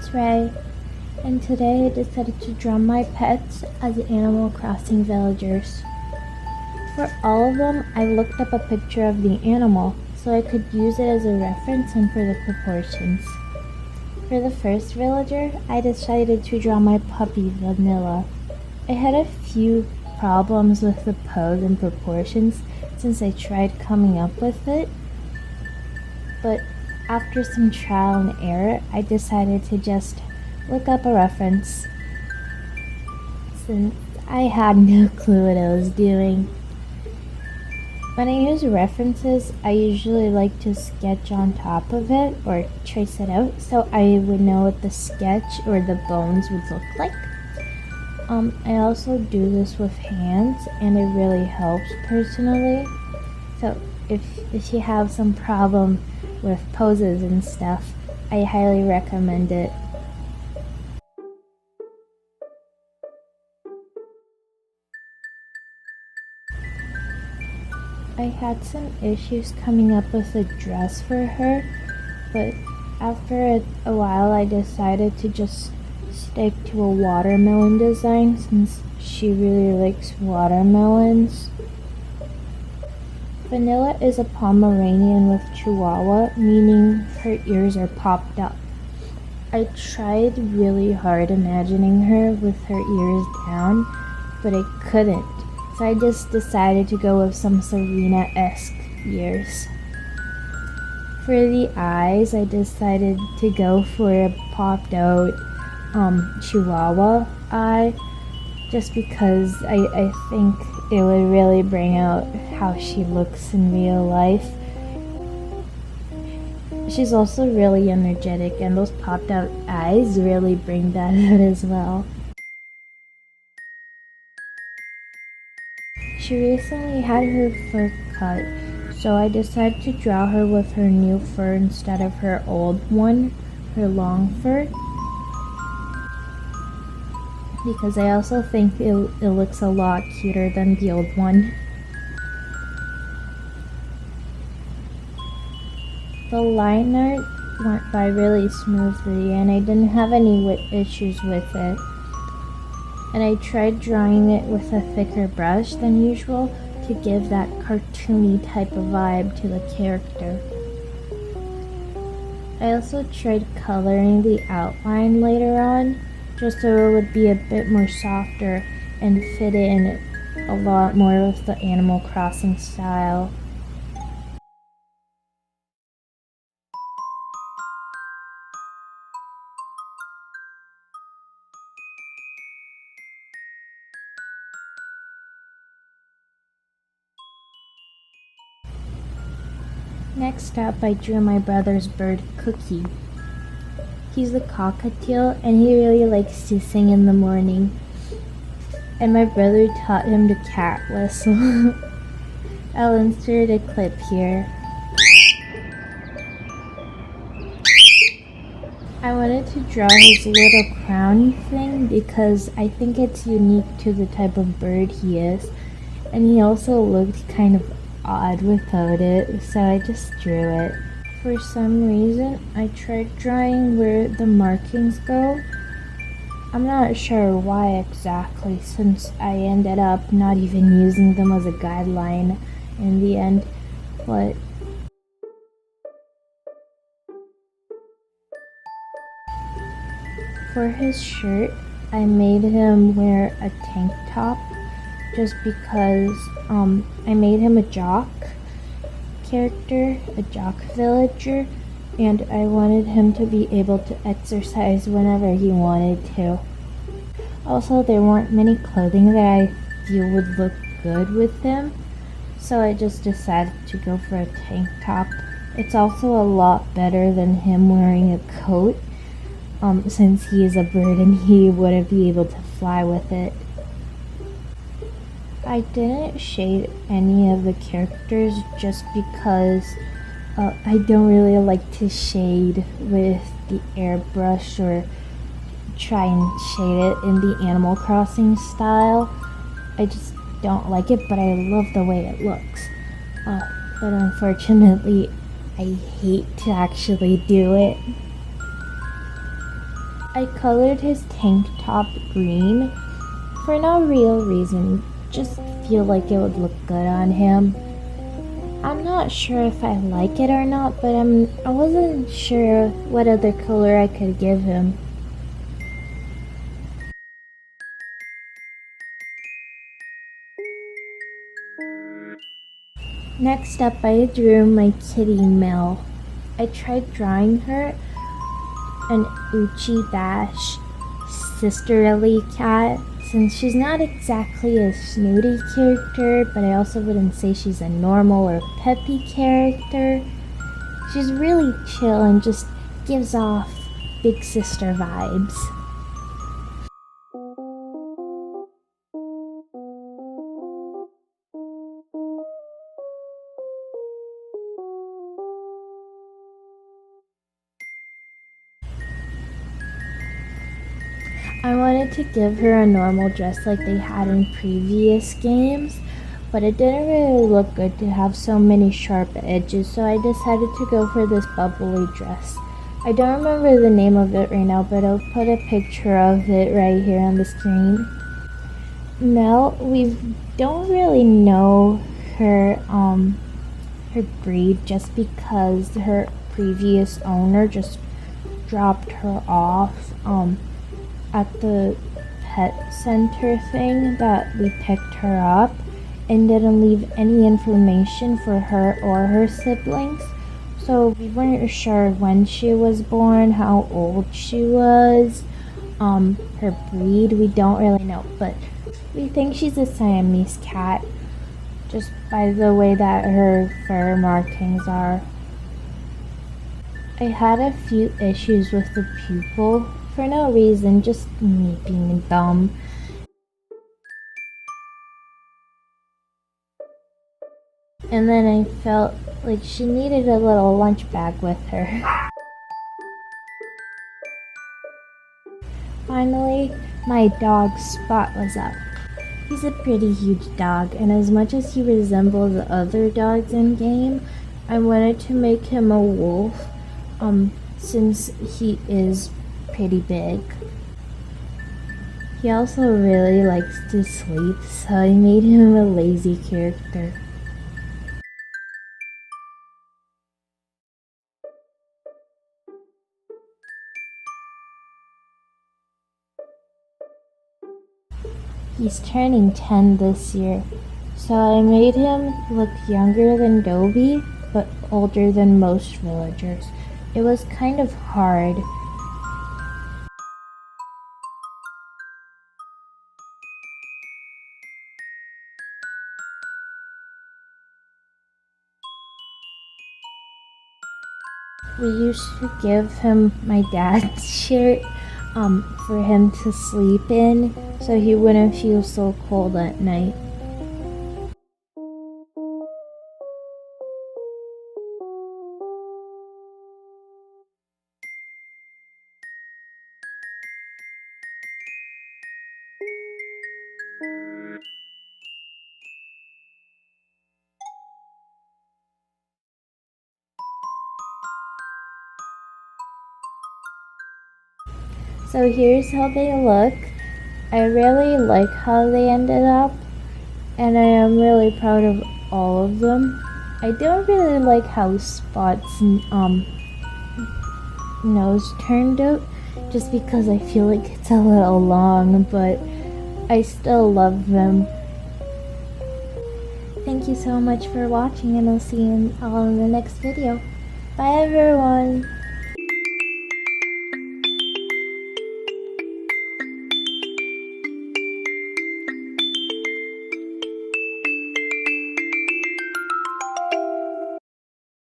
it's Ray, and today I decided to draw my pets as Animal Crossing villagers. For all of them, I looked up a picture of the animal so I could use it as a reference and for the proportions. For the first villager, I decided to draw my puppy Vanilla. I had a few problems with the pose and proportions since I tried coming up with it, but after some trial and error, I decided to just look up a reference since I had no clue what I was doing. When I use references, I usually like to sketch on top of it or trace it out so I would know what the sketch or the bones would look like. I also do this with hands and it really helps personally. So if you have some problem with poses and stuff, I highly recommend it. I had some issues coming up with a dress for her, but after a while I decided to just stick to a watermelon design since she really likes watermelons. Vanilla is a Pomeranian with Chihuahua, meaning her ears are popped up. I tried really hard imagining her with her ears down, but I couldn't, so I just decided to go with some Serena-esque ears. For the eyes, I decided to go for a popped out Chihuahua eye, just because I think it would really bring out how she looks in real life. She's also really energetic, and those popped out eyes really bring that out as well. She recently had her fur cut, so I decided to draw her with her new fur instead of her old one, her long fur. Because I also think it looks a lot cuter than the old one. The line art went by really smoothly and I didn't have any issues with it. And I tried drawing it with a thicker brush than usual to give that cartoony type of vibe to the character. I also tried coloring the outline later on, just so it would be a bit more softer and fit in a lot more with the Animal Crossing style. Next up, I drew my brother's bird, Cookie. He's a cockatiel and he really likes to sing in the morning. And my brother taught him to cat whistle. I'll insert a clip here. I wanted to draw his little crowny thing because I think it's unique to the type of bird he is. And he also looked kind of odd without it, so I just drew it. For some reason, I tried drawing where the markings go. I'm not sure why exactly, since I ended up not even using them as a guideline in the end, but for his shirt, I made him wear a tank top just because I made him a jock character, a jock villager, and I wanted him to be able to exercise whenever he wanted to. Also, there weren't many clothing that I feel would look good with him, so I just decided to go for a tank top. It's also a lot better than him wearing a coat, since he is a bird and he wouldn't be able to fly with it. I didn't shade any of the characters just because I don't really like to shade with the airbrush or try and shade it in the Animal Crossing style. I just don't like it, but I love the way it looks. But unfortunately, I hate to actually do it. I colored his tank top green for no real reason, just feel like it would look good on him. I'm not sure if I like it or not, but I wasn't sure what other color I could give him. Next up, I drew my kitty Mel. I tried drawing her an Uchi Dash sisterly cat, since she's not exactly a snooty character, but I also wouldn't say she's a normal or peppy character. She's really chill and just gives off big sister vibes. I wanted to give her a normal dress like they had in previous games, but it didn't really look good to have so many sharp edges, so I decided to go for this bubbly dress. I don't remember the name of it right now, but I'll put a picture of it right here on the screen. Mel, we don't really know her breed, just because her previous owner just dropped her off at the pet center thing that we picked her up, and didn't leave any information for her or her siblings. So we weren't sure when she was born, how old she was, her breed, we don't really know, but we think she's a Siamese cat, just by the way that her fur markings are. I had a few issues with the pupil, for no reason, just me being dumb. And then I felt like she needed a little lunch bag with her. Finally, my dog Spot was up. He's a pretty huge dog, and as much as he resembles other dogs in game, I wanted to make him a wolf, since he is pretty big. He also really likes to sleep, so I made him a lazy character. He's turning 10 this year, so I made him look younger than Dobie, but older than most villagers. It was kind of hard. We used to give him my dad's shirt for him to sleep in, so he wouldn't feel so cold at night. So here's how they look. I really like how they ended up, and I am really proud of all of them. I don't really like how Spot's nose turned out, just because I feel like it's a little long, but I still love them. Thank you so much for watching, and I'll see you all in the next video. Bye everyone!